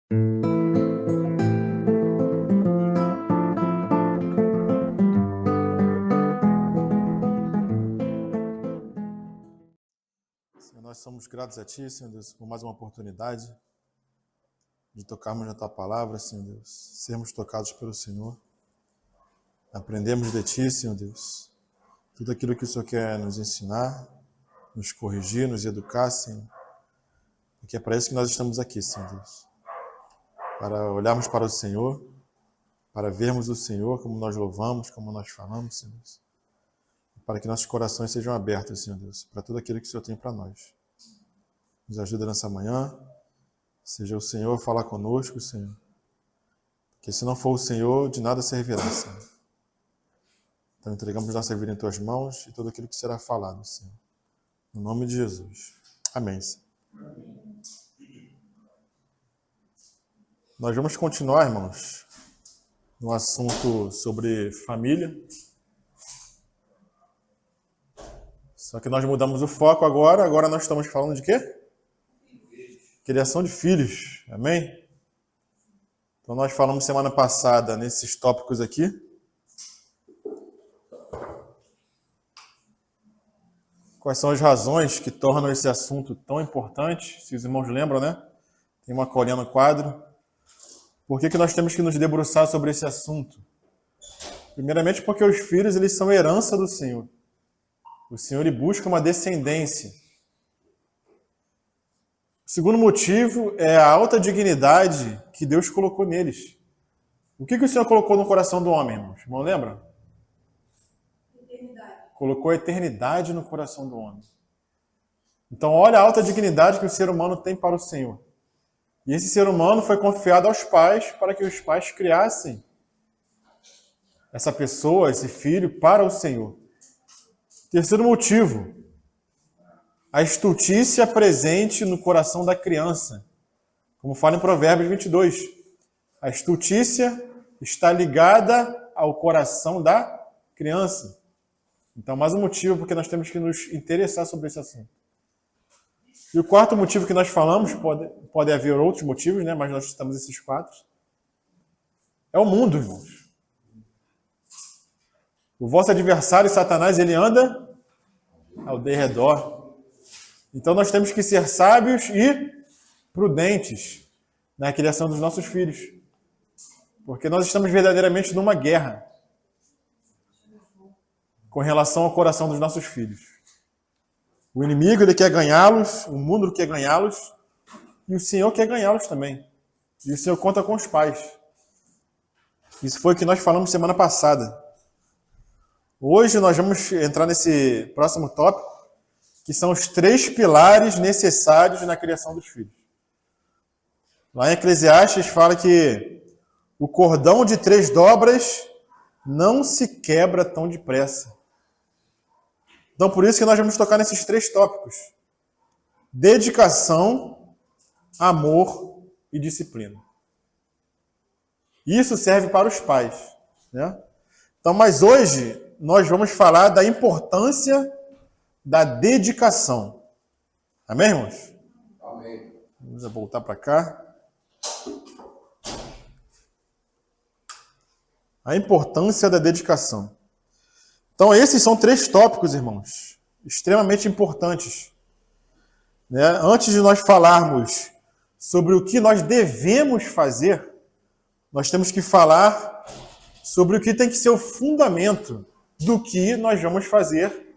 Senhor, nós somos gratos a Ti, Senhor Deus, por mais uma oportunidade de tocarmos na Tua palavra, Senhor Deus, sermos tocados pelo Senhor. Aprendemos de Ti, Senhor Deus, tudo aquilo que o Senhor quer nos ensinar, nos corrigir, nos educar, Senhor. Porque é para isso que nós estamos aqui, Senhor Deus. Para olharmos para o Senhor, para vermos o Senhor, como nós louvamos, como nós falamos, Senhor Deus. Para que nossos corações sejam abertos, Senhor Deus, para tudo aquilo que o Senhor tem para nós. Nos ajuda nessa manhã, seja o Senhor a falar conosco, Senhor. Porque se não for o Senhor, de nada servirá, Senhor. Então entregamos nossa vida em Tuas mãos e tudo aquilo que será falado, Senhor. No nome de Jesus. Amém, Senhor. Nós vamos continuar, irmãos, no assunto sobre família. Só que nós mudamos o foco agora. Agora nós estamos falando de quê? Criação de filhos. Amém? Então nós falamos semana passada nesses tópicos aqui. Quais são as razões que tornam esse assunto tão importante? Se os irmãos lembram, né? Tem uma colinha no quadro. Por que nós temos que nos debruçar sobre esse assunto? Primeiramente porque os filhos, eles são herança do Senhor. O Senhor, ele busca uma descendência. O segundo motivo é a alta dignidade que Deus colocou neles. O que o Senhor colocou no coração do homem, irmãos? Irmão, lembra? Eternidade. Colocou a eternidade no coração do homem. Então, olha a alta dignidade que o ser humano tem para o Senhor. E esse ser humano foi confiado aos pais para que os pais criassem essa pessoa, esse filho, para o Senhor. Terceiro motivo, a estultícia presente no coração da criança. Como fala em Provérbios 22. A estultícia está ligada ao coração da criança. Então, mais um motivo porque nós temos que nos interessar sobre esse assunto. E o quarto motivo que nós falamos, pode haver outros motivos, né? Mas nós citamos esses quatro. É o mundo, irmãos. O vosso adversário, Satanás, ele anda ao derredor. Então nós temos que ser sábios e prudentes na criação dos nossos filhos. Porque nós estamos verdadeiramente numa guerra com relação ao coração dos nossos filhos. O inimigo, ele quer ganhá-los, o mundo quer ganhá-los, e o Senhor quer ganhá-los também. E o Senhor conta com os pais. Isso foi o que nós falamos semana passada. Hoje nós vamos entrar nesse próximo tópico, que são os 3 pilares necessários na criação dos filhos. Lá em Eclesiastes fala que o cordão de 3 dobras não se quebra tão depressa. Então por isso que nós vamos tocar nesses 3 tópicos. Dedicação, amor e disciplina. Isso serve para os pais, né? Então, mas hoje nós vamos falar da importância da dedicação. Amém, irmãos? Amém. Vamos voltar para cá. A importância da dedicação. Então, esses são 3 tópicos, irmãos, extremamente importantes. Né? Antes de nós falarmos sobre o que nós devemos fazer, nós temos que falar sobre o que tem que ser o fundamento do que nós vamos fazer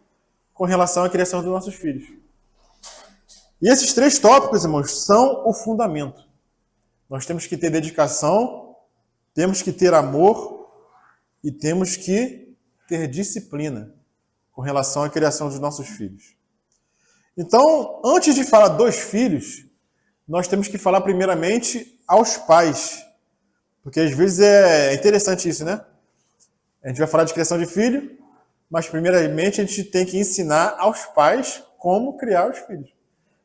com relação à criação dos nossos filhos. E esses 3 tópicos, irmãos, são o fundamento. Nós temos que ter dedicação, temos que ter amor e temos que ter disciplina com relação à criação dos nossos filhos. Então, antes de falar dos filhos, nós temos que falar primeiramente aos pais. Porque às vezes é interessante isso, né? A gente vai falar de criação de filho, mas primeiramente a gente tem que ensinar aos pais como criar os filhos.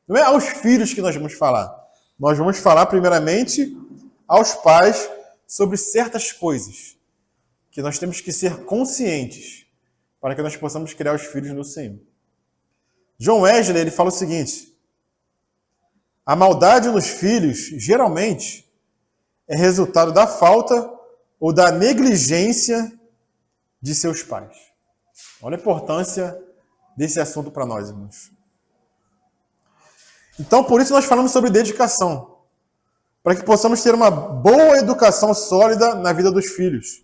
Não é aos filhos que nós vamos falar. Nós vamos falar primeiramente aos pais sobre certas coisas que nós temos que ser conscientes para que nós possamos criar os filhos no Senhor. John Wesley, ele fala o seguinte: a maldade nos filhos, geralmente, é resultado da falta ou da negligência de seus pais. Olha a importância desse assunto para nós, irmãos. Então, por isso nós falamos sobre dedicação, para que possamos ter uma boa educação sólida na vida dos filhos.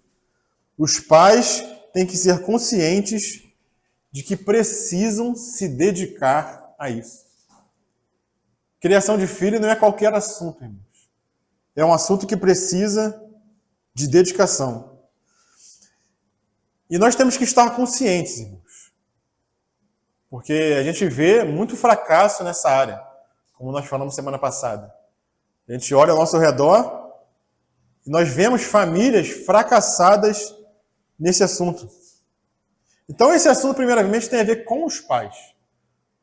Os pais têm que ser conscientes de que precisam se dedicar a isso. Criação de filho não é qualquer assunto, irmãos. É um assunto que precisa de dedicação. E nós temos que estar conscientes, irmãos. Porque a gente vê muito fracasso nessa área, como nós falamos semana passada. A gente olha ao nosso redor e nós vemos famílias fracassadas nesse assunto. Então esse assunto, primeiramente, tem a ver com os pais.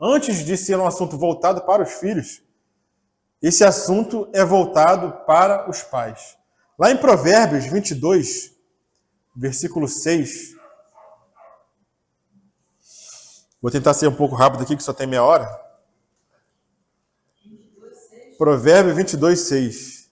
Antes de ser um assunto voltado para os filhos, esse assunto é voltado para os pais. Lá em Provérbios 22, versículo 6. Vou tentar ser um pouco rápido aqui, que só tem meia hora. Provérbio 22, 6.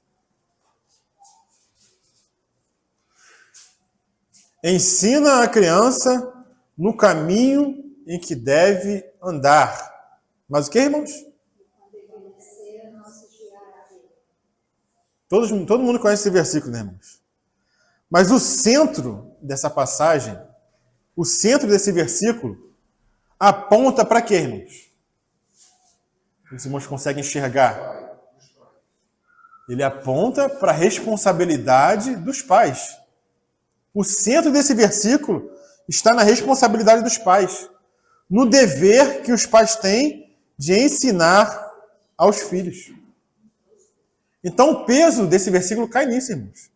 Ensina a criança no caminho em que deve andar. Mas o que, irmãos? Todo mundo conhece esse versículo, né, irmãos? Mas o centro dessa passagem, o centro desse versículo, aponta para quê, irmãos? Os irmãos conseguem enxergar? Ele aponta para a responsabilidade dos pais. O centro desse versículo está na responsabilidade dos pais, no dever que os pais têm de ensinar aos filhos. Então o peso desse versículo cai nisso, irmãos.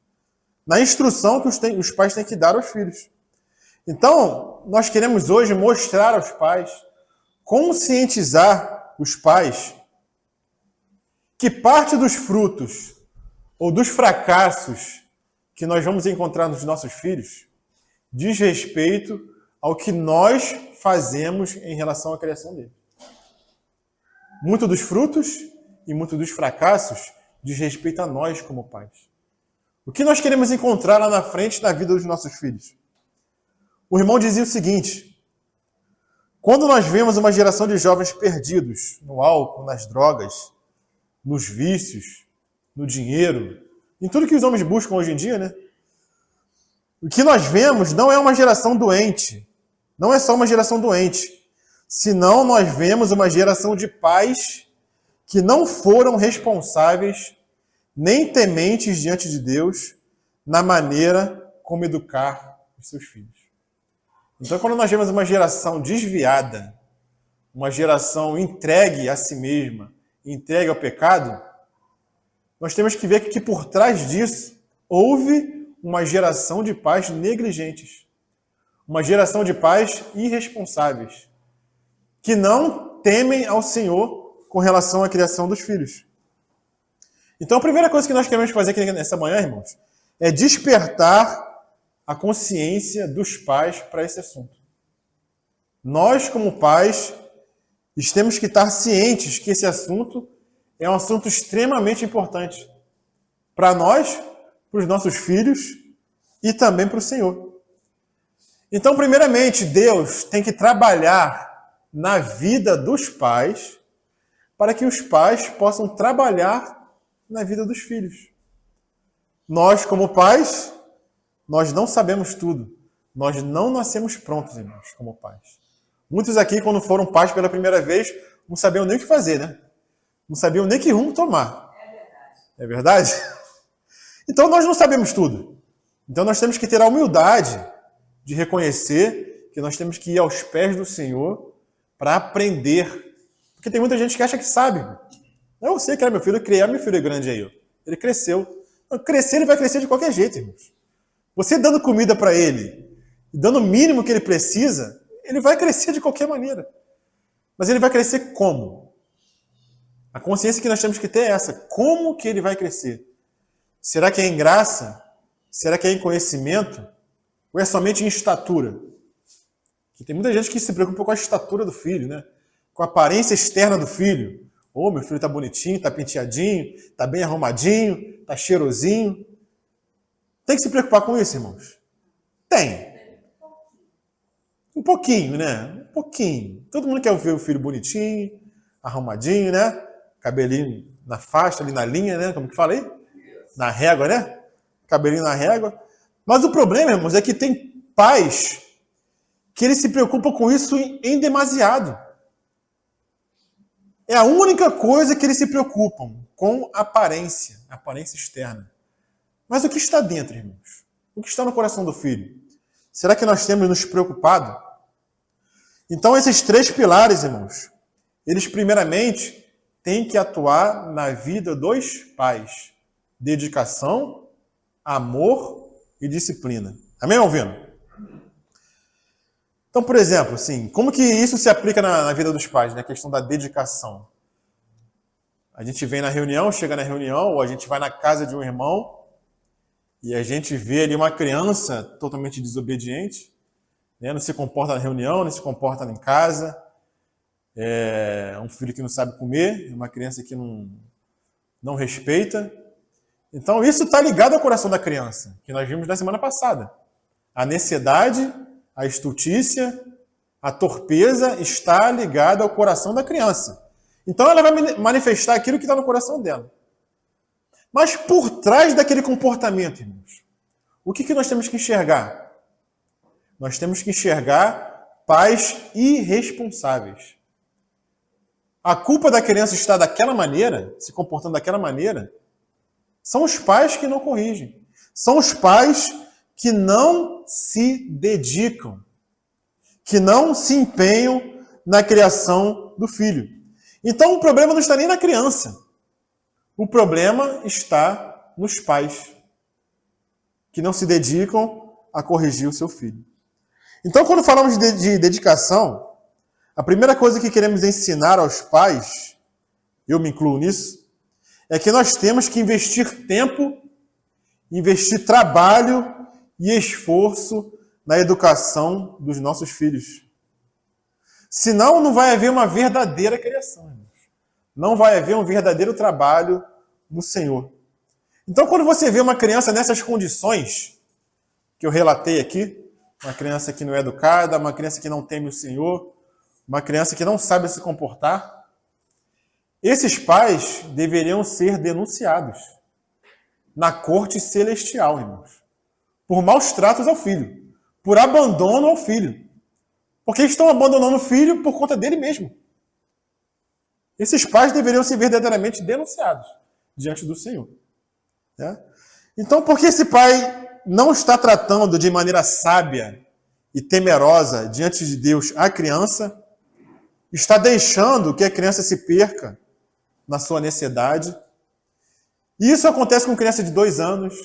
Na instrução que os pais têm que dar aos filhos. Então, nós queremos hoje mostrar aos pais, conscientizar os pais, que parte dos frutos ou dos fracassos que nós vamos encontrar nos nossos filhos diz respeito ao que nós fazemos em relação à criação deles. Muito dos frutos e muito dos fracassos diz respeito a nós como pais. O que nós queremos encontrar lá na frente na vida dos nossos filhos? O irmão dizia o seguinte: quando nós vemos uma geração de jovens perdidos no álcool, nas drogas, nos vícios, no dinheiro, em tudo que os homens buscam hoje em dia, né? O que nós vemos não é uma geração doente, não é só uma geração doente, senão nós vemos uma geração de pais que não foram responsáveis nem tementes diante de Deus na maneira como educar os seus filhos. Então, quando nós vemos uma geração desviada, uma geração entregue a si mesma, entregue ao pecado, nós temos que ver que por trás disso houve uma geração de pais negligentes, uma geração de pais irresponsáveis, que não temem ao Senhor com relação à criação dos filhos. Então, a primeira coisa que nós queremos fazer aqui nessa manhã, irmãos, é despertar a consciência dos pais para esse assunto. Nós, como pais, temos que estar cientes que esse assunto é um assunto extremamente importante para nós, para os nossos filhos e também para o Senhor. Então, primeiramente, Deus tem que trabalhar na vida dos pais para que os pais possam trabalhar na vida dos filhos. Nós, como pais, nós não sabemos tudo. Nós não nascemos prontos, irmãos, como pais. Muitos aqui, quando foram pais pela primeira vez, não sabiam nem o que fazer, né? Não sabiam nem que rumo tomar. É verdade? Então, nós não sabemos tudo. Então, nós temos que ter a humildade de reconhecer que nós temos que ir aos pés do Senhor para aprender. Porque tem muita gente que acha que sabe. Eu sei que era meu filho, eu criei meu filho grande aí. Ó. Ele cresceu. Crescer, ele vai crescer de qualquer jeito, irmãos. Você dando comida para ele, dando o mínimo que ele precisa, ele vai crescer de qualquer maneira. Mas ele vai crescer como? A consciência que nós temos que ter é essa. Como que ele vai crescer? Será que é em graça? Será que é em conhecimento? Ou é somente em estatura? Porque tem muita gente que se preocupa com a estatura do filho, né? Com a aparência externa do filho. Ô, meu filho tá bonitinho, tá penteadinho, tá bem arrumadinho, tá cheirosinho. Tem que se preocupar com isso, irmãos? Tem. Um pouquinho, né? Um pouquinho. Todo mundo quer ver o filho bonitinho, arrumadinho, né? Cabelinho na faixa, ali na linha, né? Como que fala aí? Na régua, né? Cabelinho na régua. Mas o problema, irmãos, é que tem pais que eles se preocupam com isso em demasiado. É a única coisa que eles se preocupam, com aparência externa. Mas o que está dentro, irmãos? O que está no coração do filho? Será que nós temos nos preocupado? Então, esses 3 pilares, irmãos, eles primeiramente têm que atuar na vida dos pais. Dedicação, amor e disciplina. Amém, Alvino? Então, por exemplo, assim, como que isso se aplica na vida dos pais, né? A questão da dedicação. A gente vem na reunião, chega na reunião, ou a gente vai na casa de um irmão e a gente vê ali uma criança totalmente desobediente, né? Não se comporta na reunião, não se comporta em casa, é um filho que não sabe comer, uma criança que não respeita. Então, isso está ligado ao coração da criança, que nós vimos na semana passada. A necessidade, a estultícia, a torpeza está ligada ao coração da criança. Então ela vai manifestar aquilo que está no coração dela. Mas por trás daquele comportamento, irmãos, o que nós temos que enxergar? Nós temos que enxergar pais irresponsáveis. A culpa da criança estar daquela maneira, se comportando daquela maneira, são os pais que não corrigem. São os pais que não se dedicam, que não se empenham na criação do filho. Então o problema não está nem na criança. O problema está nos pais, que não se dedicam a corrigir o seu filho. Então, quando falamos de dedicação, a primeira coisa que queremos ensinar aos pais, eu me incluo nisso, é que nós temos que investir tempo, investir trabalho e esforço na educação dos nossos filhos. Senão, não vai haver uma verdadeira criação, irmãos. Não vai haver um verdadeiro trabalho no Senhor. Então, quando você vê uma criança nessas condições que eu relatei aqui, uma criança que não é educada, uma criança que não teme o Senhor, uma criança que não sabe se comportar, esses pais deveriam ser denunciados na corte celestial, irmãos, por maus tratos ao filho, por abandono ao filho, porque eles estão abandonando o filho por conta dele mesmo. Esses pais deveriam ser verdadeiramente denunciados diante do Senhor. Né? Então, porque esse pai não está tratando de maneira sábia e temerosa diante de Deus a criança, está deixando que a criança se perca na sua necessidade. E isso acontece com criança de 2 anos,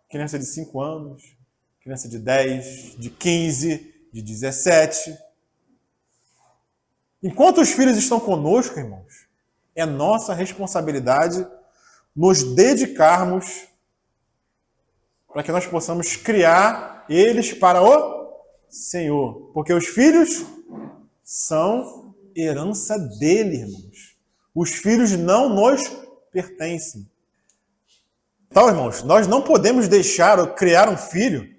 criança de 5 anos, criança de 10, de 15, de 17. Enquanto os filhos estão conosco, irmãos, é nossa responsabilidade nos dedicarmos para que nós possamos criar eles para o Senhor. Porque os filhos são herança dele, irmãos. Os filhos não nos pertencem. Então, irmãos, nós não podemos deixar ou criar um filho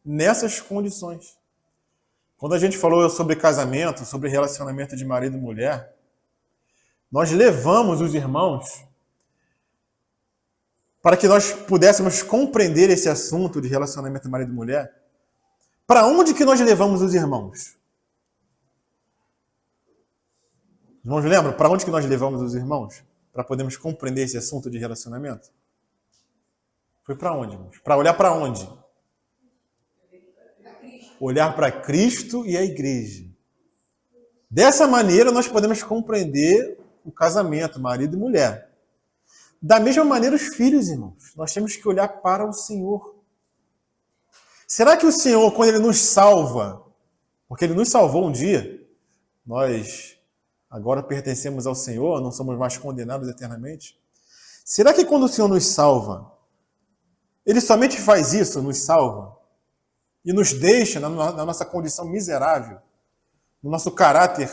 nessas condições. Quando a gente falou sobre casamento, sobre relacionamento de marido e mulher, nós levamos os irmãos para que nós pudéssemos compreender esse assunto de relacionamento de marido e mulher. Para onde que nós levamos os irmãos? Irmãos, lembram? Para onde que nós levamos os irmãos? Para podermos compreender esse assunto de relacionamento? Foi para onde, irmãos? Para olhar para onde? Olhar para Cristo e a igreja. Dessa maneira, nós podemos compreender o casamento, marido e mulher. Da mesma maneira, os filhos, irmãos. Nós temos que olhar para o Senhor. Será que o Senhor, quando Ele nos salva, porque Ele nos salvou um dia, nós agora pertencemos ao Senhor, não somos mais condenados eternamente? Será que quando o Senhor nos salva, Ele somente faz isso, nos salva, e nos deixa na nossa condição miserável, no nosso caráter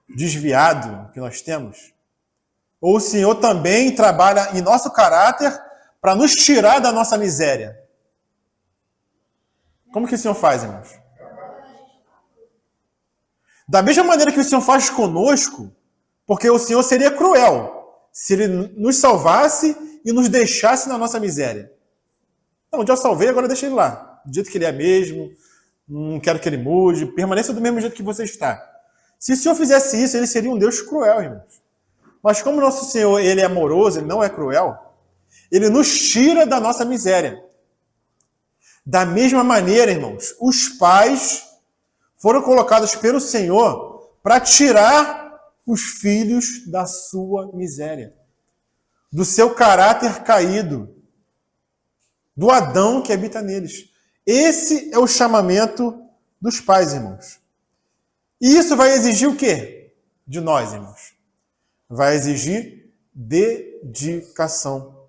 desviado que nós temos? Ou o Senhor também trabalha em nosso caráter para nos tirar da nossa miséria? Como que o Senhor faz, irmãos? Da mesma maneira que o Senhor faz conosco, porque o Senhor seria cruel se Ele nos salvasse e nos deixasse na nossa miséria. Não, já salvei, agora deixa Ele lá. Do jeito que Ele é mesmo, não quero que Ele mude, permaneça do mesmo jeito que você está. Se o Senhor fizesse isso, Ele seria um Deus cruel, irmãos. Mas como o nosso Senhor, Ele é amoroso, Ele não é cruel, Ele nos tira da nossa miséria. Da mesma maneira, irmãos, os pais foram colocados pelo Senhor para tirar os filhos da sua miséria, do seu caráter caído, do Adão que habita neles. Esse é o chamamento dos pais, irmãos. E isso vai exigir o quê de nós, irmãos? Vai exigir dedicação.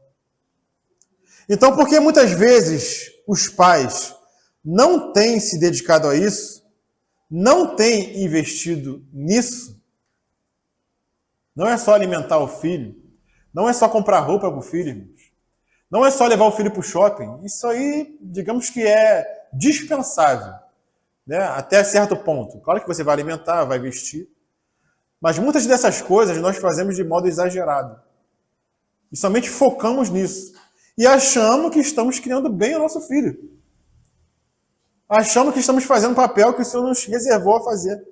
Então, por que muitas vezes os pais não têm se dedicado a isso, não têm investido nisso? Não é só alimentar o filho, não é só comprar roupa para o filho, irmãos. Não é só levar o filho para o shopping. Isso aí, digamos que é dispensável, né? Até certo ponto. Claro que você vai alimentar, vai vestir. Mas muitas dessas coisas nós fazemos de modo exagerado. E somente focamos nisso. E achamos que estamos criando bem o nosso filho. Achamos que estamos fazendo o papel que o Senhor nos reservou a fazer.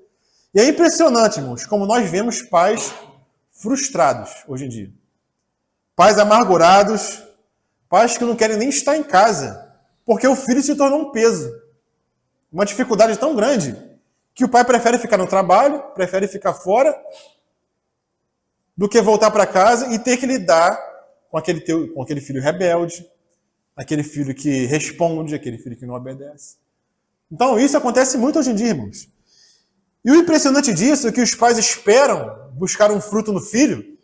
E é impressionante, irmãos, como nós vemos pais frustrados hoje em dia. Pais amargurados, pais que não querem nem estar em casa, porque o filho se tornou um peso. Uma dificuldade tão grande que o pai prefere ficar no trabalho, prefere ficar fora, do que voltar para casa e ter que lidar com aquele filho rebelde, aquele filho que responde, aquele filho que não obedece. Então isso acontece muito hoje em dia, irmãos. E o impressionante disso é que os pais esperam buscar um fruto no filho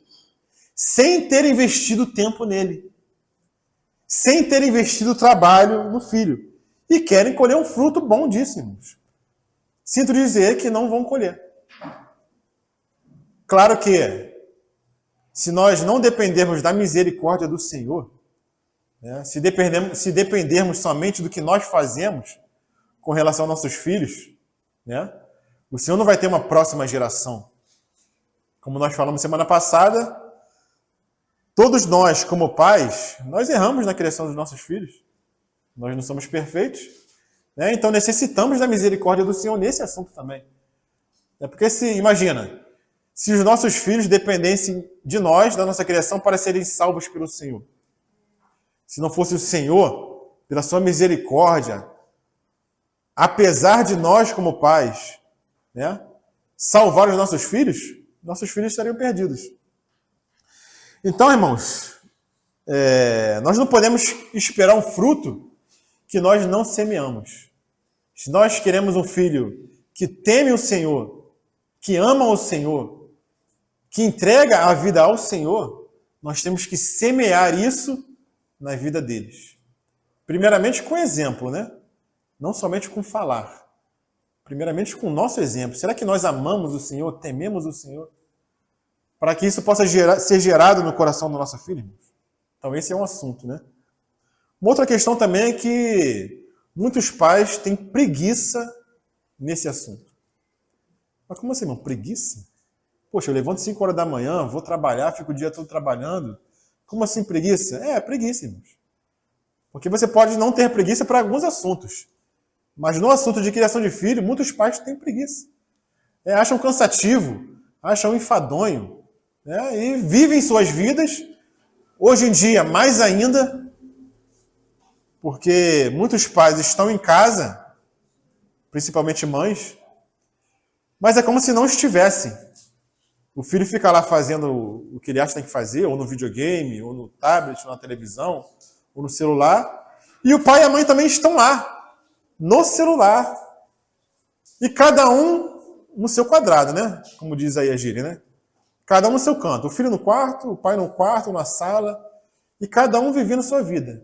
sem ter investido tempo nele, sem ter investido trabalho no filho. E querem colher um fruto bom disso, irmãos. Sinto dizer que não vão colher. Claro que, se nós não dependermos da misericórdia do Senhor, né, se dependermos somente do que nós fazemos com relação aos nossos filhos, né, o Senhor não vai ter uma próxima geração. Como nós falamos semana passada, todos nós, como pais, nós erramos na criação dos nossos filhos. Nós não somos perfeitos, né? Então necessitamos da misericórdia do Senhor nesse assunto também. É porque imagina, se os nossos filhos dependessem de nós, da nossa criação, para serem salvos pelo Senhor. Se não fosse o Senhor, pela sua misericórdia, apesar de nós como pais, né, salvar os nossos filhos estariam perdidos. Então, irmãos, nós não podemos esperar um fruto que nós não semeamos. Se nós queremos um filho que teme o Senhor, que ama o Senhor, que entrega a vida ao Senhor, nós temos que semear isso na vida deles. Primeiramente com exemplo, né? Não somente com falar. Primeiramente com o nosso exemplo. Será que nós amamos o Senhor, tememos o Senhor? Para que isso possa ser gerado no coração do nosso filho, irmãos? Então esse é um assunto, né? Uma outra questão também é que muitos pais têm preguiça nesse assunto. Mas como assim, irmão? Preguiça? Poxa, eu levanto 5 horas da manhã, vou trabalhar, fico o dia todo trabalhando. Como assim preguiça? Preguiça, irmãos. Porque você pode não ter preguiça para alguns assuntos. Mas no assunto de criação de filho, muitos pais têm preguiça. Acham cansativo, acham enfadonho, né? E vivem suas vidas, hoje em dia mais ainda, porque muitos pais estão em casa, principalmente mães, mas é como se não estivessem. O filho fica lá fazendo o que ele acha que tem que fazer, ou no videogame, ou no tablet, ou na televisão, ou no celular, e o pai e a mãe também estão lá, no celular, e cada um no seu quadrado, né? Como diz aí a gíria, né? Cada um no seu canto. O filho no quarto, o pai no quarto, na sala, e cada um vivendo a sua vida.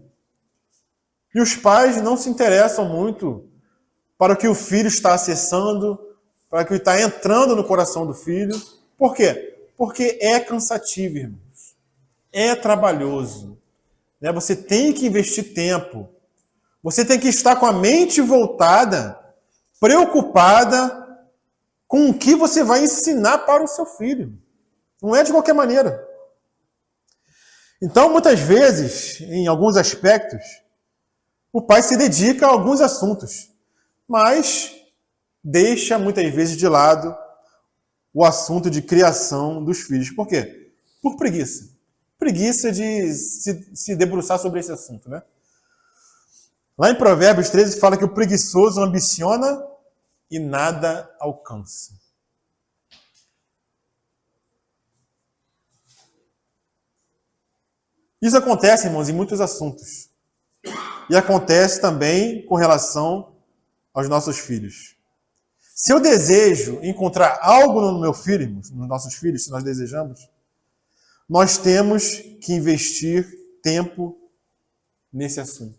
E os pais não se interessam muito para o que o filho está acessando, para o que está entrando no coração do filho. Por quê? Porque é cansativo, irmãos. é trabalhoso. Né? Você tem que investir tempo. Você tem que estar com a mente voltada, preocupada com o que você vai ensinar para o seu filho. Não é de qualquer maneira. Então, muitas vezes, em alguns aspectos, o pai se dedica a alguns assuntos, mas deixa muitas vezes de lado o assunto de criação dos filhos. Por quê? Por preguiça. Preguiça de se debruçar sobre esse assunto, né? Lá em Provérbios 13 fala que o preguiçoso ambiciona e nada alcança. Isso acontece, irmãos, em muitos assuntos. E acontece também com relação aos nossos filhos. Se eu desejo encontrar algo no meu filho, irmãos, nos nossos filhos, se nós desejamos, nós temos que investir tempo nesse assunto.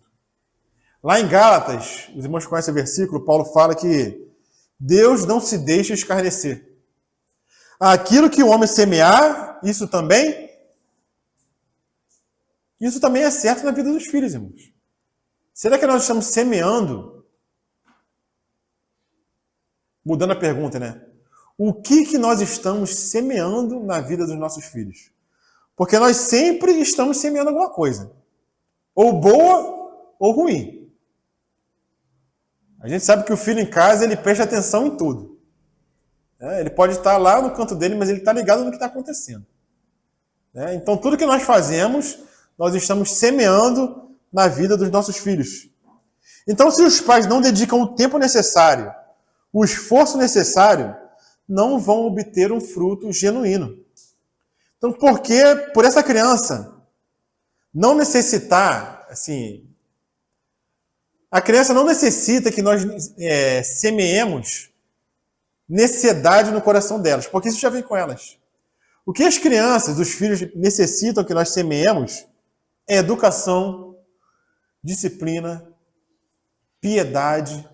Lá em Gálatas, os irmãos conhecem o versículo, Paulo fala que Deus não se deixa escarnecer. Aquilo que o homem semear, isso também é certo na vida dos filhos, irmãos. Será que nós estamos semeando? Mudando a pergunta, né? O que nós estamos semeando na vida dos nossos filhos? Porque nós sempre estamos semeando alguma coisa. Ou boa ou ruim. A gente sabe que o filho em casa, ele presta atenção em tudo. Ele pode estar lá no canto dele, mas ele está ligado no que está acontecendo. Então, tudo que nós fazemos, nós estamos semeando na vida dos nossos filhos. Então, se os pais não dedicam o tempo necessário, o esforço necessário, não vão obter um fruto genuíno. Então, por essa criança não necessitar, assim, a criança não necessita que nós semeemos necessidade no coração delas, porque isso já vem com elas. O que as crianças, os filhos necessitam que nós semeemos é educação, disciplina, piedade,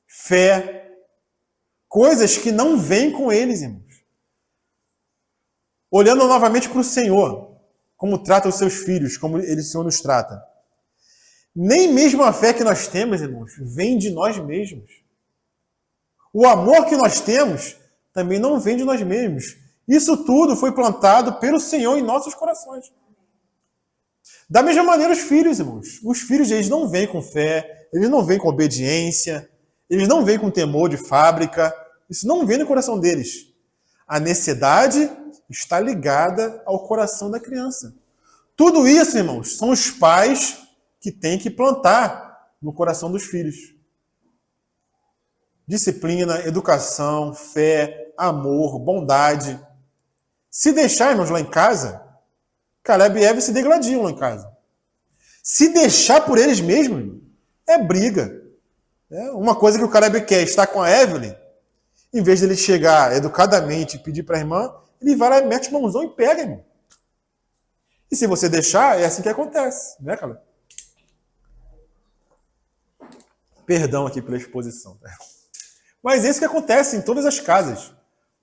fé, coisas que não vêm com eles, irmãos. Olhando novamente para o Senhor, como trata os seus filhos, como o Senhor nos trata. Nem mesmo a fé que nós temos, irmãos, vem de nós mesmos. O amor que nós temos também não vem de nós mesmos. Isso tudo foi plantado pelo Senhor em nossos corações. Da mesma maneira, os filhos, irmãos. Os filhos, eles não vêm com fé, eles não vêm com obediência, eles não vêm com temor de fábrica. Isso não vem no coração deles. A necessidade está ligada ao coração da criança. Tudo isso, irmãos, são os pais que têm que plantar no coração dos filhos. Disciplina, educação, fé, amor, bondade. Se deixar, irmãos, lá em casa, Caleb e Eva se degladiam lá em casa. Se deixar por eles mesmos, é briga. Uma coisa que o Caleb quer é estar com a Evelyn, em vez de ele chegar educadamente e pedir para a irmã, ele vai lá e mete mãozão e pega, irmão. E se você deixar, é assim que acontece, né, Caleb? Perdão aqui pela exposição. Mas é isso que acontece em todas as casas,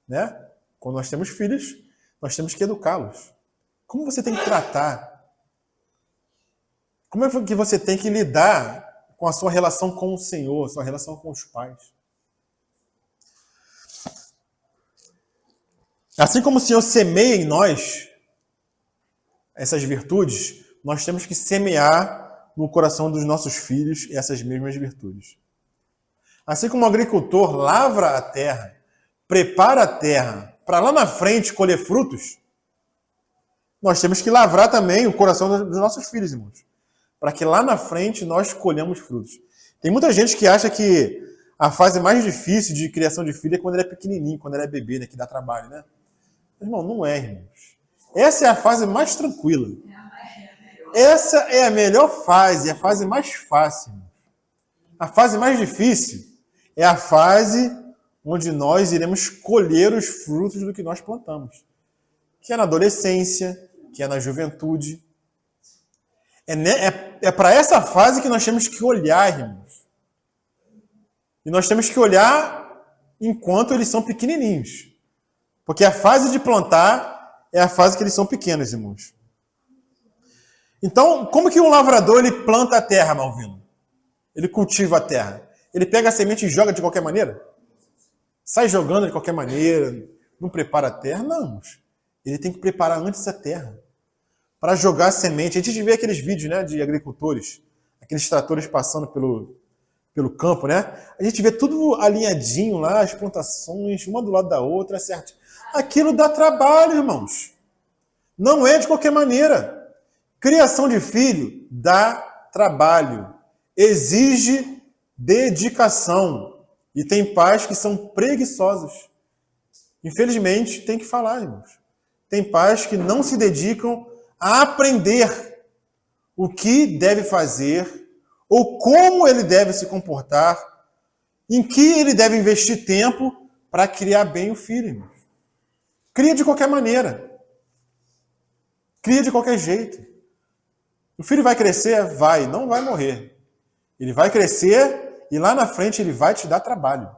né? Quando nós temos filhos, nós temos que educá-los. Como você tem que tratar? Como é que você tem que lidar com a sua relação com o Senhor, sua relação com os pais? Assim como o Senhor semeia em nós essas virtudes, nós temos que semear no coração dos nossos filhos essas mesmas virtudes. Assim como o agricultor lavra a terra, prepara a terra para lá na frente colher frutos, nós temos que lavrar também o coração dos nossos filhos, irmãos, para que lá na frente nós colhamos frutos. Tem muita gente que acha que a fase mais difícil de criação de filho é quando ele é pequenininho, quando ele é bebê, né, que dá trabalho, né? Irmão, não é, irmãos. Essa é a fase mais tranquila. Essa é a melhor fase, a fase mais fácil. A fase mais difícil é a fase onde nós iremos colher os frutos do que nós plantamos. Que é na adolescência, que é na juventude. É para essa fase que nós temos que olhar, irmãos. E nós temos que olhar enquanto eles são pequenininhos. Porque a fase de plantar é a fase que eles são pequenos, irmãos. Então, como que um lavrador ele planta a terra, Malvino? Ele cultiva a terra. Ele pega a semente e joga de qualquer maneira? Sai jogando de qualquer maneira, não prepara a terra? Não. Ele tem que preparar antes a terra para jogar a semente. A gente vê aqueles vídeos, né, de agricultores, aqueles tratores passando pelo campo, né? A gente vê tudo alinhadinho lá, as plantações, uma do lado da outra, certo? Aquilo dá trabalho, irmãos. Não é de qualquer maneira. Criação de filho dá trabalho, exige dedicação. E tem pais que são preguiçosos. Infelizmente, tem que falar, irmãos. Tem pais que não se dedicam a aprender o que deve fazer ou como ele deve se comportar, em que ele deve investir tempo para criar bem o filho, irmãos. Cria de qualquer maneira. Cria de qualquer jeito. O filho vai crescer? Vai, não vai morrer. Ele vai crescer e lá na frente ele vai te dar trabalho.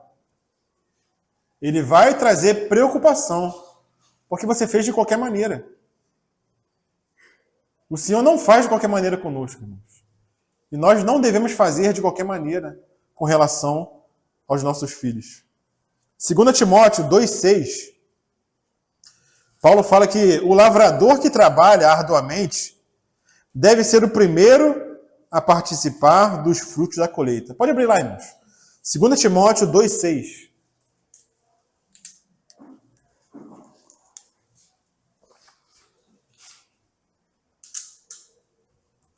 Ele vai trazer preocupação, porque você fez de qualquer maneira. O Senhor não faz de qualquer maneira conosco, irmãos. E nós não devemos fazer de qualquer maneira com relação aos nossos filhos. 2 Timóteo 2,6, Paulo fala que o lavrador que trabalha arduamente deve ser o primeiro a participar dos frutos da colheita. Pode abrir lá, irmãos. 2 Timóteo 2,6.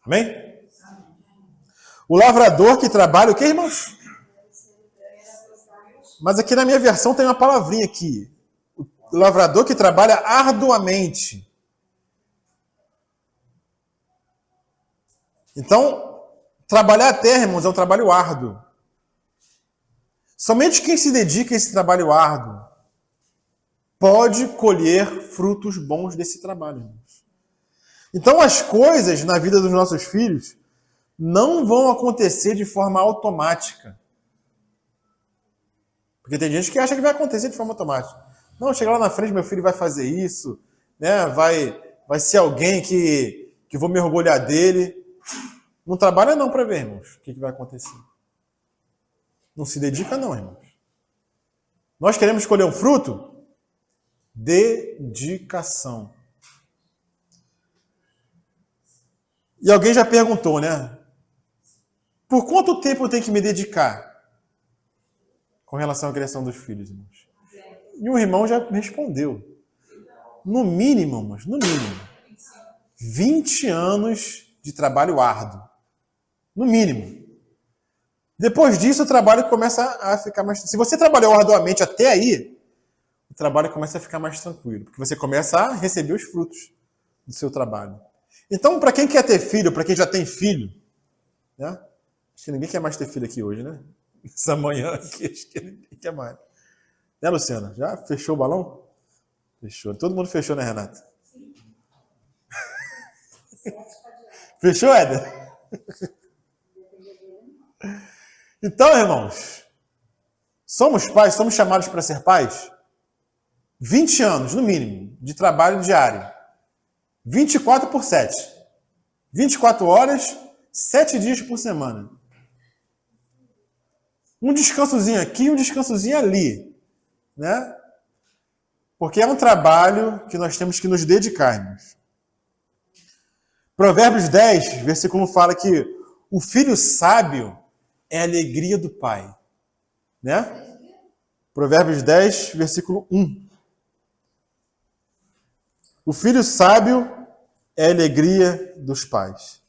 Amém? O lavrador que trabalha, o que, irmãos? Mas aqui na minha versão tem uma palavrinha aqui. O lavrador que trabalha arduamente. Então, trabalhar a terra, irmãos, é um trabalho árduo. Somente quem se dedica a esse trabalho árduo pode colher frutos bons desse trabalho, irmãos. Então, as coisas na vida dos nossos filhos não vão acontecer de forma automática. Porque tem gente que acha que vai acontecer de forma automática. Não, chega lá na frente, meu filho vai fazer isso, né? Vai ser alguém que vou me orgulhar dele. Não trabalha não para ver, irmãos, o que vai acontecer. Não se dedica não, irmãos. Nós queremos escolher um fruto? Dedicação. E alguém já perguntou, né? Por quanto tempo eu tenho que me dedicar com relação à criação dos filhos, irmãos? E um irmão já respondeu. No mínimo, irmãos, no mínimo, 20 anos de trabalho árduo. No mínimo. Depois disso, o trabalho começa a ficar mais... Se você trabalhou arduamente até aí, o trabalho começa a ficar mais tranquilo. Porque você começa a receber os frutos do seu trabalho. Então, para quem quer ter filho, para quem já tem filho, né? Acho que ninguém quer mais ter filho aqui hoje, né? Essa manhã aqui, acho que ninguém quer mais. Né, Luciana? Já fechou o balão? Fechou. Todo mundo fechou, né, Renata? Sim. Fechou, Éder? Então, irmãos, somos pais, somos chamados para ser pais? 20 anos, no mínimo, de trabalho diário. 24 por 7. 24 horas, 7 dias por semana. Um descansozinho aqui, um descansozinho ali. Né? Porque é um trabalho que nós temos que nos dedicarmos. Provérbios 10, versículo 1 fala que o filho sábio é a alegria do pai. Né? Provérbios 10, versículo 1. O filho sábio é a alegria dos pais.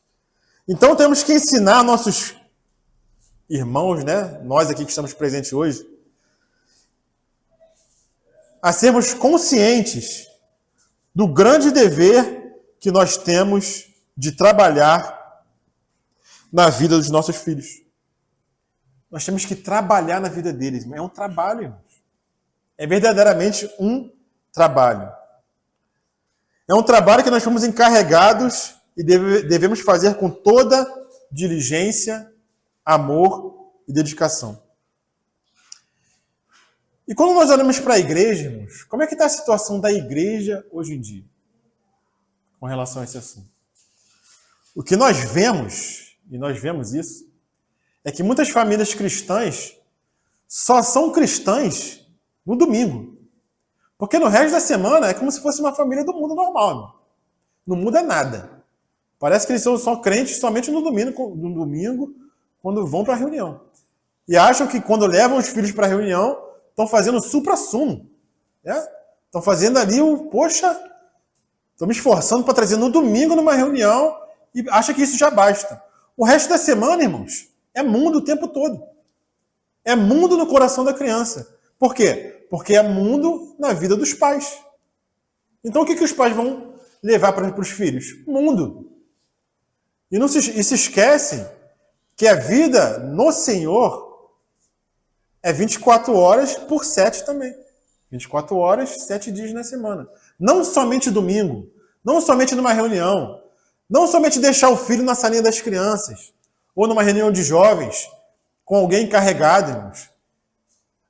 Então temos que ensinar nossos irmãos, né? Nós aqui que estamos presentes hoje, a sermos conscientes do grande dever que nós temos de trabalhar na vida dos nossos filhos. Nós temos que trabalhar na vida deles. É um trabalho, irmãos. É verdadeiramente um trabalho. É um trabalho que nós fomos encarregados e devemos fazer com toda diligência, amor e dedicação. E quando nós olhamos para a igreja, irmãos, como é que está a situação da igreja hoje em dia com relação a esse assunto? O que nós vemos, e nós vemos isso, é que muitas famílias cristãs só são cristãs no domingo. Porque no resto da semana é como se fosse uma família do mundo normal. Né? Não muda nada. Parece que eles são só crentes somente no domingo quando vão para a reunião. E acham que quando levam os filhos para a reunião, estão fazendo supra-sumo. Né? Estão fazendo ali estou me esforçando para trazer no domingo numa reunião e acha que isso já basta. O resto da semana, irmãos, é mundo o tempo todo. É mundo no coração da criança. Por quê? Porque é mundo na vida dos pais. Então o que os pais vão levar para os filhos? Mundo. E se esquecem que a vida no Senhor é 24 horas por 7 também. 24 horas, 7 dias na semana. Não somente domingo, não somente numa reunião, não somente deixar o filho na salinha das crianças, ou numa reunião de jovens, com alguém encarregado, irmãos.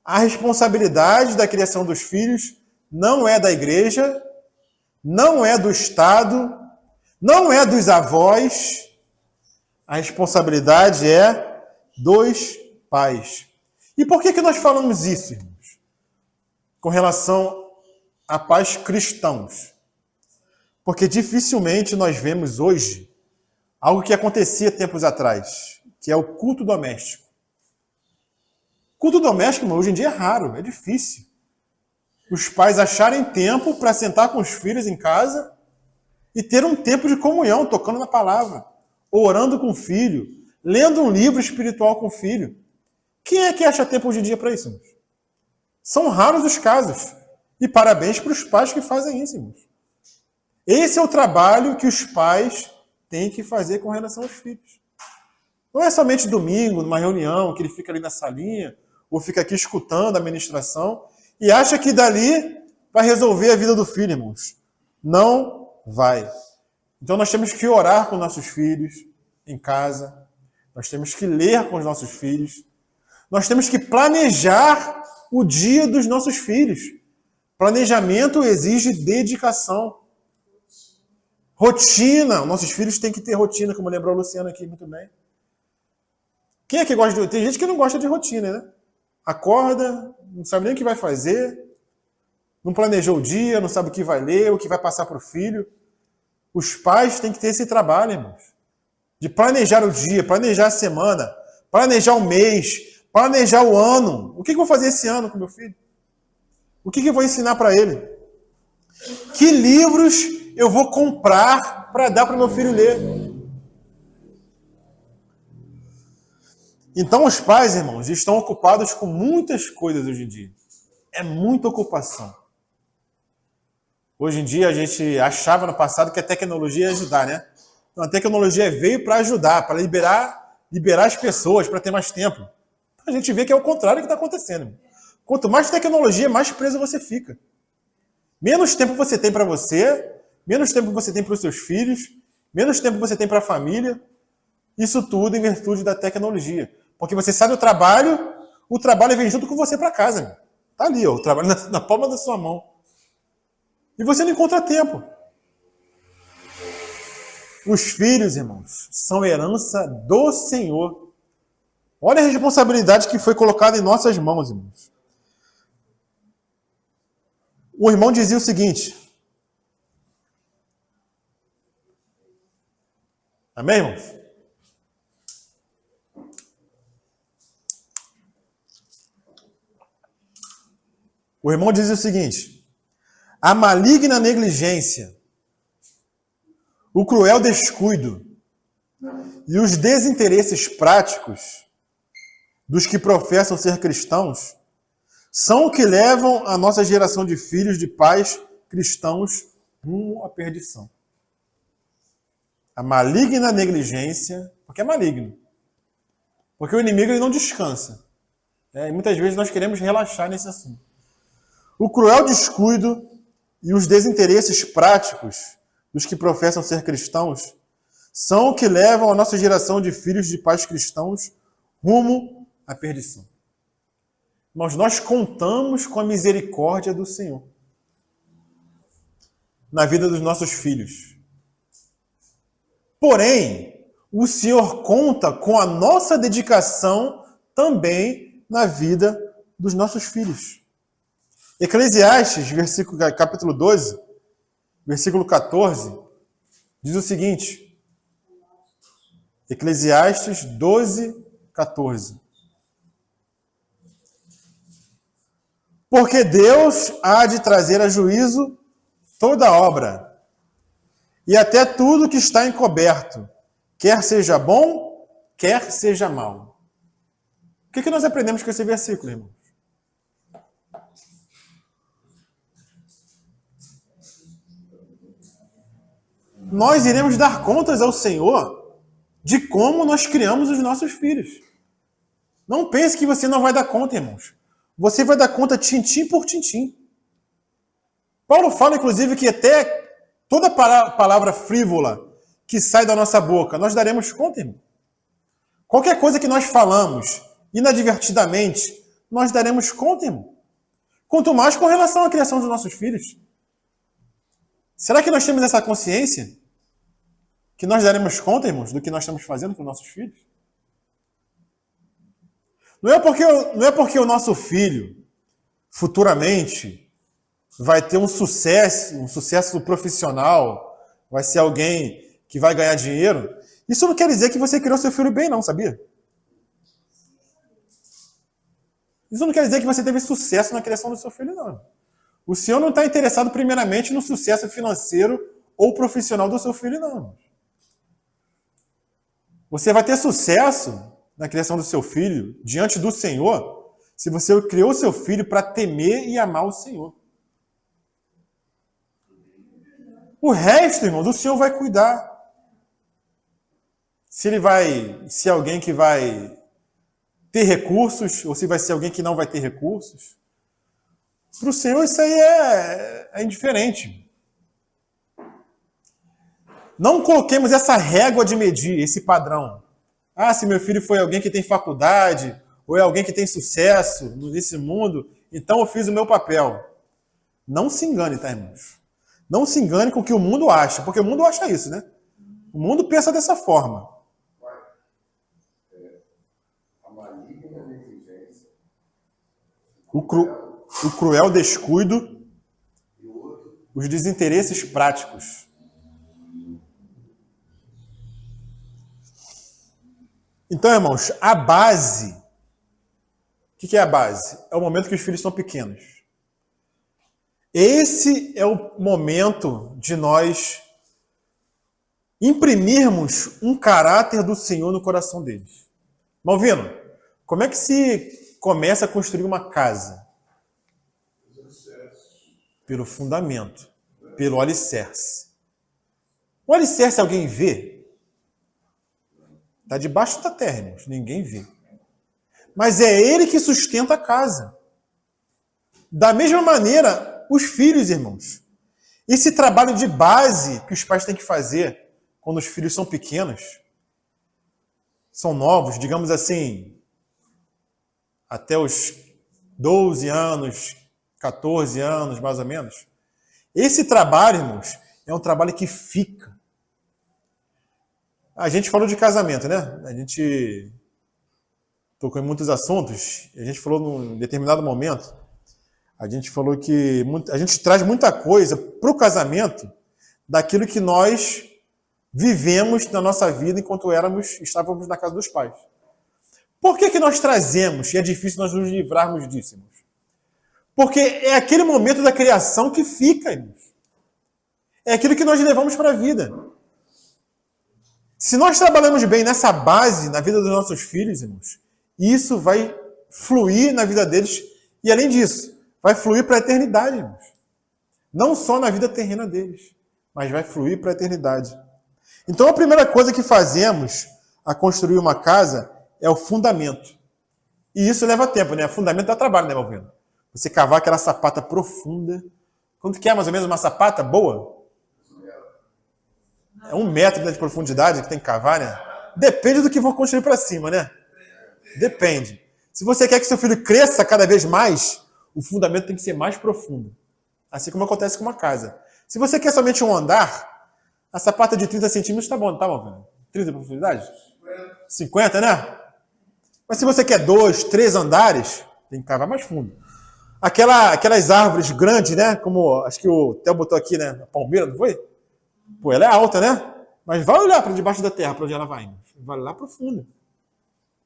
A responsabilidade da criação dos filhos não é da igreja, não é do Estado, não é dos avós. A responsabilidade é dos pais. E por que nós falamos isso, irmãos? Com relação a pais cristãos. Porque dificilmente nós vemos hoje algo que acontecia tempos atrás, que é o culto doméstico. Culto doméstico, irmão, hoje em dia é raro, é difícil. Os pais acharem tempo para sentar com os filhos em casa e ter um tempo de comunhão, tocando na palavra, orando com o filho, lendo um livro espiritual com o filho. Quem é que acha tempo hoje em dia para isso, irmãos? São raros os casos. E parabéns para os pais que fazem isso, irmãos. Esse é o trabalho que os pais têm que fazer com relação aos filhos. Não é somente domingo, numa reunião, que ele fica ali na salinha, ou fica aqui escutando a ministração, e acha que dali vai resolver a vida do filho, irmãos. Não vai. Então nós temos que orar com nossos filhos em casa, nós temos que ler com os nossos filhos, nós temos que planejar o dia dos nossos filhos. Planejamento exige dedicação. Rotina. Nossos filhos têm que ter rotina, como lembrou a Luciana aqui muito bem. Quem é que gosta de... Tem gente que não gosta de rotina, né? Acorda, não sabe nem o que vai fazer, não planejou o dia, não sabe o que vai ler, o que vai passar para o filho. Os pais têm que ter esse trabalho, irmãos. De planejar o dia, planejar a semana, planejar o mês, planejar o ano. O que eu vou fazer esse ano com meu filho? O que eu vou ensinar para ele? Que livros eu vou comprar para dar para meu filho ler? Então os pais, irmãos, estão ocupados com muitas coisas hoje em dia. É muita ocupação. Hoje em dia a gente achava no passado que a tecnologia ia ajudar, né? Então a tecnologia veio para ajudar, para liberar as pessoas, para ter mais tempo. A gente vê que é o contrário que está acontecendo. Quanto mais tecnologia, mais preso você fica. Menos tempo você tem para você, menos tempo você tem para os seus filhos, menos tempo você tem para a família. Isso tudo em virtude da tecnologia. Porque você sai do trabalho, o trabalho vem junto com você para casa. Meu. Tá ali, ó, o trabalho na palma da sua mão. E você não encontra tempo. Os filhos, irmãos, são herança do Senhor. Olha a responsabilidade que foi colocada em nossas mãos, irmãos. O irmão dizia o seguinte. Amém, irmãos? O irmão dizia o seguinte: a maligna negligência, o cruel descuido e os desinteresses práticos dos que professam ser cristãos são o que levam a nossa geração de filhos de pais cristãos rumo à perdição. A maligna negligência, porque é maligno. Porque o inimigo ele não descansa. E muitas vezes nós queremos relaxar nesse assunto. O cruel descuido e os desinteresses práticos dos que professam ser cristãos são o que levam a nossa geração de filhos de pais cristãos rumo à perdição. Mas nós contamos com a misericórdia do Senhor na vida dos nossos filhos. Porém, o Senhor conta com a nossa dedicação também na vida dos nossos filhos. Eclesiastes, capítulo 12, versículo 14, diz o seguinte. Eclesiastes 12, 14. Porque Deus há de trazer a juízo toda obra, e até tudo que está encoberto, quer seja bom, quer seja mal. O que nós aprendemos com esse versículo, irmãos? Nós iremos dar contas ao Senhor de como nós criamos os nossos filhos. Não pense que você não vai dar conta, irmãos. Você vai dar conta tintim por tintim. Paulo fala, inclusive, que até toda palavra frívola que sai da nossa boca, nós daremos conta, irmão. Qualquer coisa que nós falamos inadvertidamente, nós daremos conta, irmão. Quanto mais com relação à criação dos nossos filhos. Será que nós temos essa consciência? Que nós daremos conta, irmãos, do que nós estamos fazendo com nossos filhos? Não é porque o nosso filho, futuramente, vai ter um sucesso profissional, vai ser alguém que vai ganhar dinheiro. Isso não quer dizer que você criou seu filho bem, não, sabia? Isso não quer dizer que você teve sucesso na criação do seu filho, não. O Senhor não está interessado primeiramente no sucesso financeiro ou profissional do seu filho, não. Você vai ter sucesso na criação do seu filho diante do Senhor se você criou seu filho para temer e amar o Senhor. O resto, irmãos, o Senhor vai cuidar. Se é alguém que vai ter recursos, ou se vai ser alguém que não vai ter recursos. Para o Senhor isso aí é indiferente. Não coloquemos essa régua de medir, esse padrão. Ah, se meu filho foi alguém que tem faculdade, ou é alguém que tem sucesso nesse mundo, então eu fiz o meu papel. Não se engane, tá, irmãos? Não se engane com o que o mundo acha, porque o mundo acha isso, né? O mundo pensa dessa forma. O cruel descuido, os desinteresses práticos. Então, irmãos, a base... O que é a base? É o momento que os filhos são pequenos. Esse é o momento de nós imprimirmos um caráter do Senhor no coração deles. Malvino, como é que se começa a construir uma casa? Pelo fundamento, pelo alicerce. O alicerce alguém vê? Está debaixo da terra, irmãos. Ninguém vê. Mas é ele que sustenta a casa. Da mesma maneira, os filhos, irmãos. Esse trabalho de base que os pais têm que fazer quando os filhos são pequenos, são novos, digamos assim, até os 12 anos, 14 anos, mais ou menos. Esse trabalho, irmãos, é um trabalho que fica. A gente falou de casamento, né? A gente tocou em muitos assuntos. A gente falou num determinado momento, a gente falou que a gente traz muita coisa para o casamento daquilo que nós vivemos na nossa vida enquanto estávamos na casa dos pais. Por que nós trazemos, e é difícil nós nos livrarmos disso, irmãos? Porque é aquele momento da criação que fica, irmãos. É aquilo que nós levamos para a vida. Se nós trabalhamos bem nessa base, na vida dos nossos filhos, irmãos, isso vai fluir na vida deles e, além disso, vai fluir para a eternidade, irmãos. Não só na vida terrena deles, mas vai fluir para a eternidade. Então, a primeira coisa que fazemos a construir uma casa é o fundamento. E isso leva tempo, né? O fundamento dá trabalho, né, Malvino? Você cavar aquela sapata profunda. Quanto que é, mais ou menos, uma sapata boa? É 1 metro de profundidade que tem que cavar, né? Depende do que vão construir para cima, né? Depende. Se você quer que seu filho cresça cada vez mais, o fundamento tem que ser mais profundo. Assim como acontece com uma casa. Se você quer somente um andar, A sapata de 30 centímetros tá bom, velho? 30 de profundidade? 50, né? Mas se você quer 2, 3 andares, tem que cavar mais fundo. Aquelas árvores grandes, né? Como acho que o Theo botou aqui, né? A palmeira, não foi? Pô, ela é alta, né? Mas vai olhar para debaixo da terra, para onde ela vai. Vai lá profundo.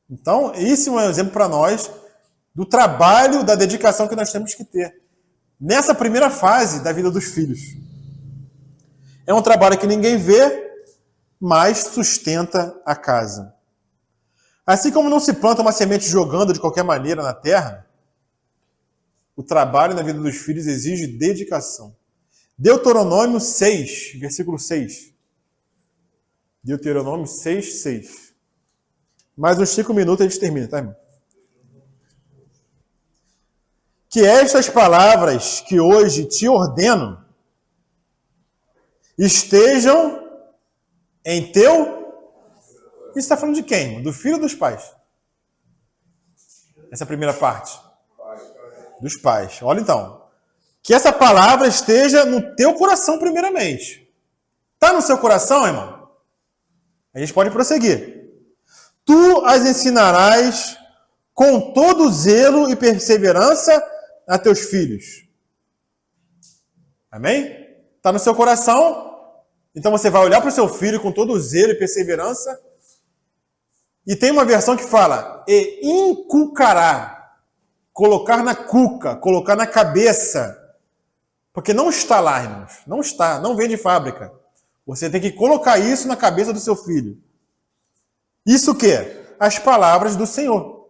Então, esse é um exemplo para nós do trabalho, da dedicação que nós temos que ter. Nessa primeira fase da vida dos filhos. É um trabalho que ninguém vê, mas sustenta a casa. Assim como não se planta uma semente jogando de qualquer maneira na terra, o trabalho na vida dos filhos exige dedicação. Deuteronômio 6, versículo 6. Deuteronômio 6, 6. Mais uns 5 minutos a gente termina, tá, irmão? Que estas palavras que hoje te ordeno estejam em teu... Isso está falando de quem? Do filho ou dos pais? Essa é a primeira parte. Dos pais. Olha então. Que essa palavra esteja no teu coração primeiramente. Está no seu coração, irmão? A gente pode prosseguir. Tu as ensinarás com todo zelo e perseverança a teus filhos. Amém? Está no seu coração. Então você vai olhar para o seu filho com todo zelo e perseverança. E tem uma versão que fala, e inculcará, colocar na cuca, colocar na cabeça. Porque não está lá, irmãos. Não está, não vem de fábrica. Você tem que colocar isso na cabeça do seu filho. Isso o quê? As palavras do Senhor.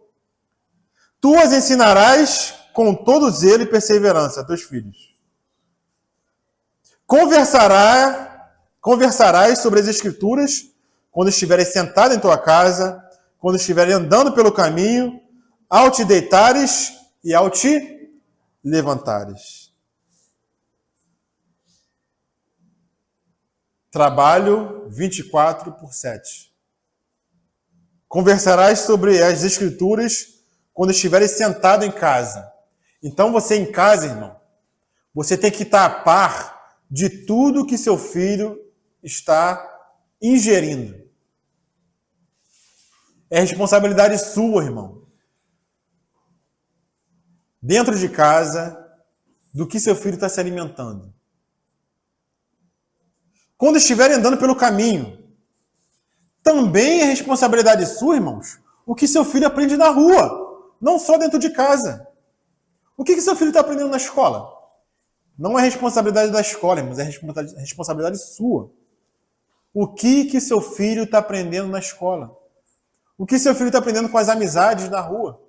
Tu as ensinarás com todo zelo e perseverança a teus filhos. Conversarás sobre as Escrituras quando estiveres sentado em tua casa, quando estiveres andando pelo caminho, ao te deitares e ao te levantares. Trabalho 24/7. Conversarás sobre as Escrituras quando estiveres sentado em casa. Então você em casa, irmão, você tem que estar a par de tudo que seu filho está ingerindo. É responsabilidade sua, irmão. Dentro de casa, do que seu filho está se alimentando. Quando estiverem andando pelo caminho, também é responsabilidade sua, irmãos, o que seu filho aprende na rua, não só dentro de casa. O que seu filho está aprendendo na escola? Não é responsabilidade da escola, irmãos, é responsabilidade sua. O que seu filho está aprendendo na escola? O que seu filho está aprendendo com as amizades na rua?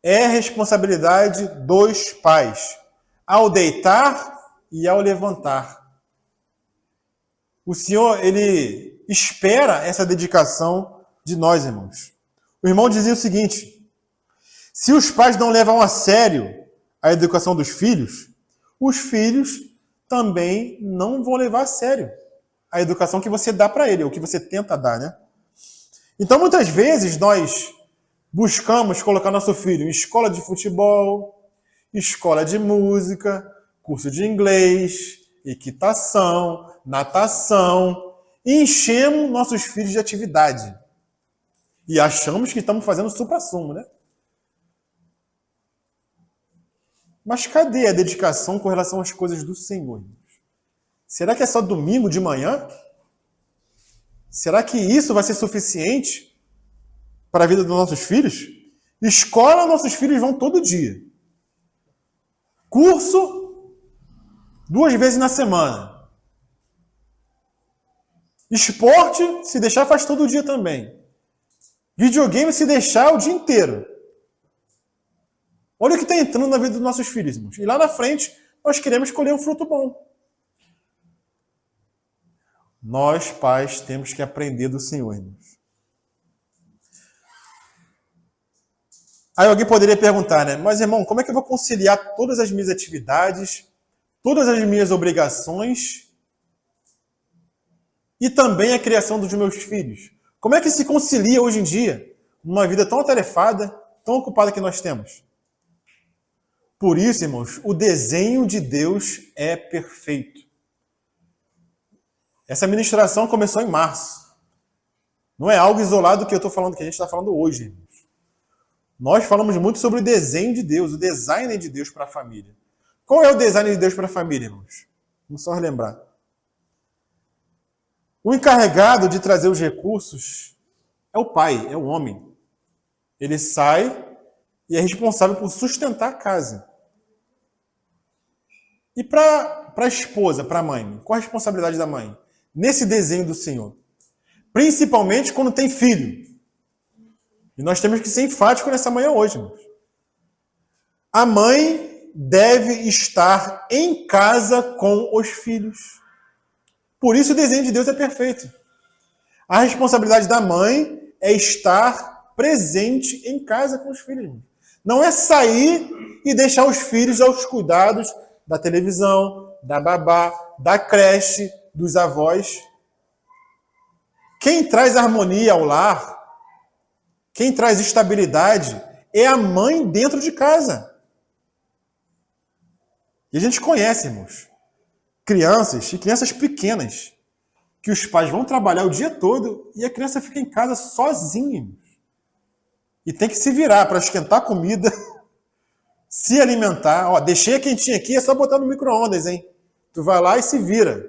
É responsabilidade dos pais, ao deitar e ao levantar. O Senhor, Ele espera essa dedicação de nós, irmãos. O irmão dizia o seguinte, se os pais não levam a sério a educação dos filhos, os filhos também não vão levar a sério a educação que você dá para ele, ou que você tenta dar, né? Então, muitas vezes, nós buscamos colocar nosso filho em escola de futebol, escola de música, curso de inglês, equitação, natação, e enchemos nossos filhos de atividade. E achamos que estamos fazendo supra-sumo, né? Mas cadê a dedicação com relação às coisas do Senhor? Será que é só domingo de manhã? Será que isso vai ser suficiente para a vida dos nossos filhos? Escola, nossos filhos vão todo dia. Curso, 2 vezes na semana. Esporte, se deixar, faz todo dia também. Videogame, se deixar, o dia inteiro. Olha o que está entrando na vida dos nossos filhos, irmãos. E lá na frente, nós queremos colher um fruto bom. Nós, pais, temos que aprender do Senhor, irmãos. Aí alguém poderia perguntar, né? Mas, irmão, como é que eu vou conciliar todas as minhas atividades, todas as minhas obrigações e também a criação dos meus filhos? Como é que se concilia hoje em dia numa vida tão atarefada, tão ocupada que nós temos? Por isso, irmãos, o desenho de Deus é perfeito. Essa ministração começou em março. Não é algo isolado do que eu estou falando, que a gente está falando hoje, irmãos. Nós falamos muito sobre o desenho de Deus, o design de Deus para a família. Qual é o design de Deus para a família, irmãos? Vamos só relembrar. O encarregado de trazer os recursos é o pai, é o homem. Ele sai e é responsável por sustentar a casa. E para a esposa, para a mãe, qual a responsabilidade da mãe? Nesse desenho do Senhor. Principalmente quando tem filho. E nós temos que ser enfáticos nessa manhã hoje, irmãos. A mãe deve estar em casa com os filhos. Por isso o desenho de Deus é perfeito. A responsabilidade da mãe é estar presente em casa com os filhos, irmãos. Não é sair e deixar os filhos aos cuidados da televisão, da babá, da creche, dos avós. Quem traz harmonia ao lar, quem traz estabilidade, é a mãe dentro de casa. E a gente conhece, irmãos, crianças e crianças pequenas, que os pais vão trabalhar o dia todo e a criança fica em casa sozinha, irmãos. E tem que se virar para esquentar a comida, se alimentar. Ó, deixei a quentinha aqui, é só botar no micro-ondas, hein? Tu vai lá e se vira.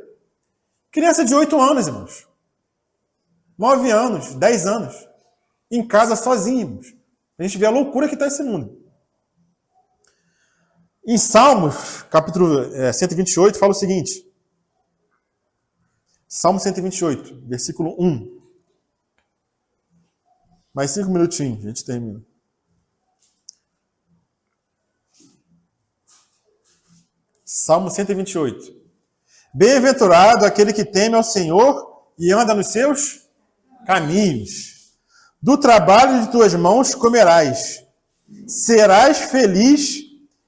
Criança de 8 anos, irmãos. 9 anos, 10 anos. Em casa sozinha, irmãos. A gente vê a loucura que está esse mundo. Em Salmos, capítulo 128, fala o seguinte. Salmo 128, versículo 1. Mais 5 minutinhos, a gente termina. Salmo 128. Bem-aventurado aquele que teme ao Senhor e anda nos seus caminhos. Do trabalho de tuas mãos comerás. Serás feliz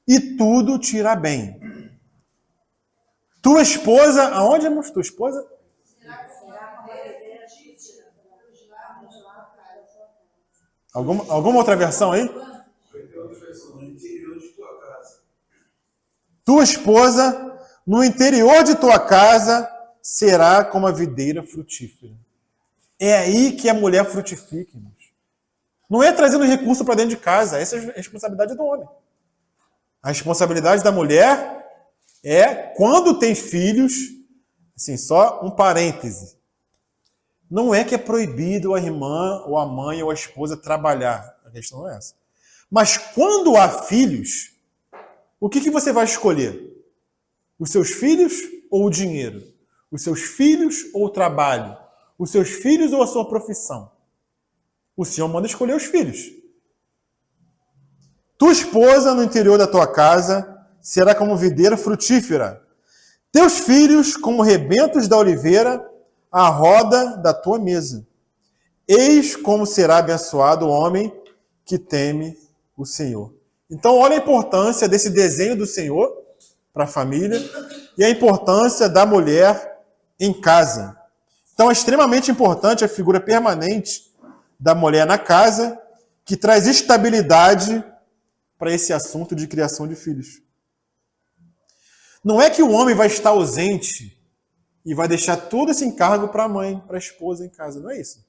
e tudo te irá bem. Tua esposa, aonde, irmãos? Tua esposa? Alguma outra versão aí? Tua esposa, no interior de tua casa, será como a videira frutífera. É aí que a mulher frutifica, irmãos. Não é trazendo recurso para dentro de casa. Essa é a responsabilidade do homem. A responsabilidade da mulher é, quando tem filhos, assim, só um parêntese. Não é que é proibido a irmã, ou a mãe, ou a esposa trabalhar. A questão não é essa. Mas quando há filhos, o que você vai escolher? Os seus filhos ou o dinheiro? Os seus filhos ou o trabalho? Os seus filhos ou a sua profissão? O Senhor manda escolher os filhos. Tua esposa no interior da tua casa será como videira frutífera. Teus filhos como rebentos da oliveira à roda da tua mesa. Eis como será abençoado o homem que teme o Senhor. Então, olha a importância desse desenho do Senhor para a família e a importância da mulher em casa. Então, é extremamente importante a figura permanente da mulher na casa, que traz estabilidade para esse assunto de criação de filhos. Não é que o homem vai estar ausente e vai deixar todo esse encargo para a mãe, para a esposa em casa. Não é isso.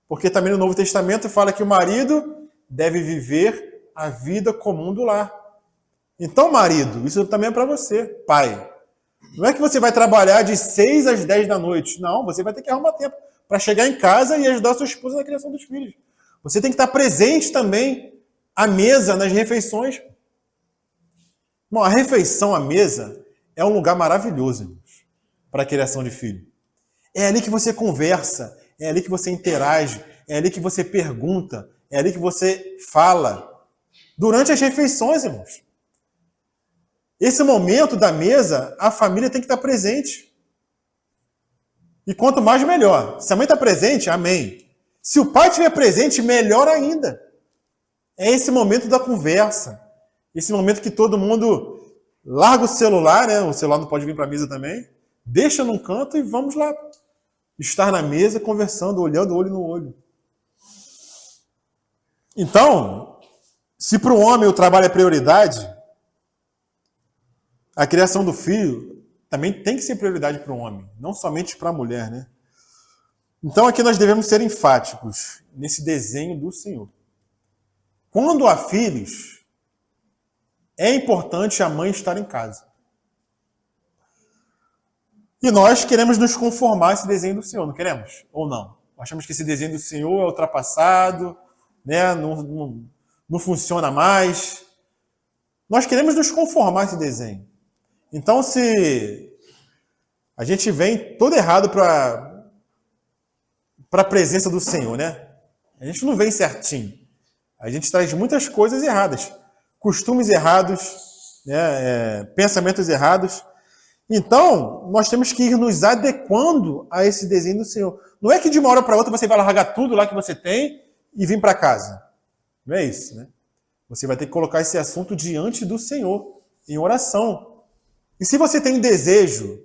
Porque também no Novo Testamento fala que o marido deve viver a vida comum do lar. Então, marido, isso também é para você, pai. Não é que você vai trabalhar de 6 às 10 da noite. Não, você vai ter que arrumar tempo para chegar em casa e ajudar a sua esposa na criação dos filhos. Você tem que estar presente também à mesa, nas refeições. Bom, a refeição à mesa é um lugar maravilhoso, irmãos, para a criação de filho. É ali que você conversa, é ali que você interage, é ali que você pergunta, é ali que você fala. Durante as refeições, irmãos. Esse momento da mesa, a família tem que estar presente. E quanto mais, melhor. Se a mãe está presente, amém. Se o pai estiver presente, melhor ainda. É esse momento da conversa. Esse momento que todo mundo larga o celular, né? O celular não pode vir para a mesa também. Deixa num canto e vamos lá. Estar na mesa, conversando, olhando olho no olho. Então, se para o homem o trabalho é prioridade, a criação do filho também tem que ser prioridade para o homem, não somente para a mulher, né? Então aqui nós devemos ser enfáticos nesse desenho do Senhor. Quando há filhos, é importante a mãe estar em casa. E nós queremos nos conformar a esse desenho do Senhor, não queremos? Ou não? Achamos que esse desenho do Senhor é ultrapassado, né? Não funciona mais. Nós queremos nos conformar a esse desenho. Então, se a gente vem todo errado para a presença do Senhor, né? A gente não vem certinho. A gente traz muitas coisas erradas, costumes errados, né? Pensamentos errados. Então, nós temos que ir nos adequando a esse desenho do Senhor. Não é que de uma hora para outra você vai largar tudo lá que você tem e vir para casa. Não é isso, né? Você vai ter que colocar esse assunto diante do Senhor, em oração. E se você tem desejo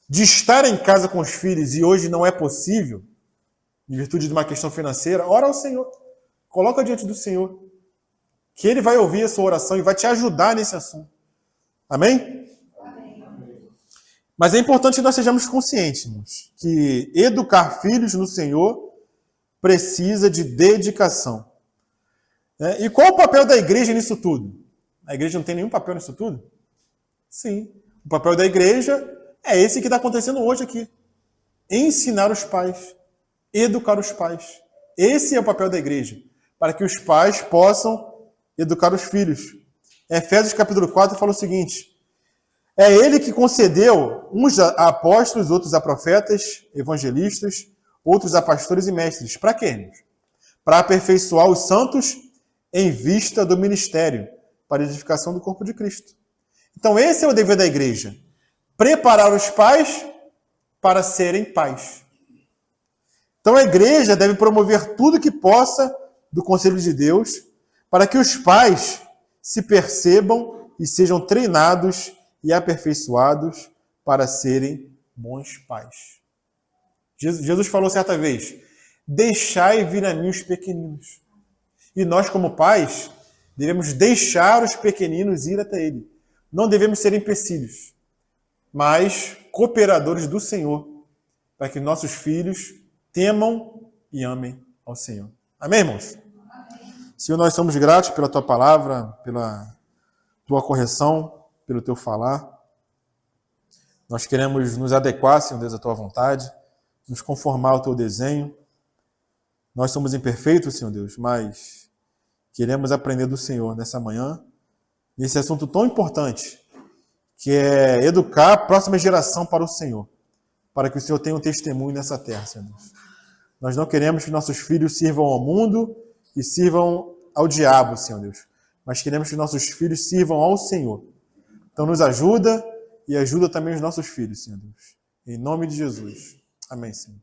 de estar em casa com os filhos e hoje não é possível, em virtude de uma questão financeira, ora ao Senhor. Coloca diante do Senhor. Que Ele vai ouvir a sua oração e vai te ajudar nesse assunto. Amém? Amém. Mas é importante que nós sejamos conscientes, irmãos, que educar filhos no Senhor precisa de dedicação. E qual o papel da igreja nisso tudo? A igreja não tem nenhum papel nisso tudo? Sim. O papel da igreja é esse que está acontecendo hoje aqui. Ensinar os pais. Educar os pais. Esse é o papel da igreja. Para que os pais possam educar os filhos. Efésios capítulo 4 fala o seguinte: é Ele que concedeu uns a apóstolos, outros a profetas, evangelistas, outros a pastores e mestres. Para quê? Para aperfeiçoar os santos em vista do ministério, para a edificação do corpo de Cristo. Então esse é o dever da igreja. Preparar os pais para serem pais. Então a igreja deve promover tudo que possa do conselho de Deus para que os pais se percebam e sejam treinados e aperfeiçoados para serem bons pais. Jesus falou certa vez: deixai vir a mim os pequeninos. E nós, como pais, devemos deixar os pequeninos ir até Ele. Não devemos ser empecilhos, mas cooperadores do Senhor, para que nossos filhos temam e amem ao Senhor. Amém, irmãos? Amém. Senhor, nós somos gratos pela Tua palavra, pela Tua correção, pelo Teu falar. Nós queremos nos adequar, Senhor Deus, à Tua vontade, nos conformar ao Teu desenho. Nós somos imperfeitos, Senhor Deus, mas queremos aprender do Senhor nessa manhã, nesse assunto tão importante, que é educar a próxima geração para o Senhor, para que o Senhor tenha um testemunho nessa terra, Senhor Deus. Nós não queremos que nossos filhos sirvam ao mundo e sirvam ao diabo, Senhor Deus, mas queremos que nossos filhos sirvam ao Senhor. Então nos ajuda e ajuda também os nossos filhos, Senhor Deus. Em nome de Jesus. Amém, Senhor.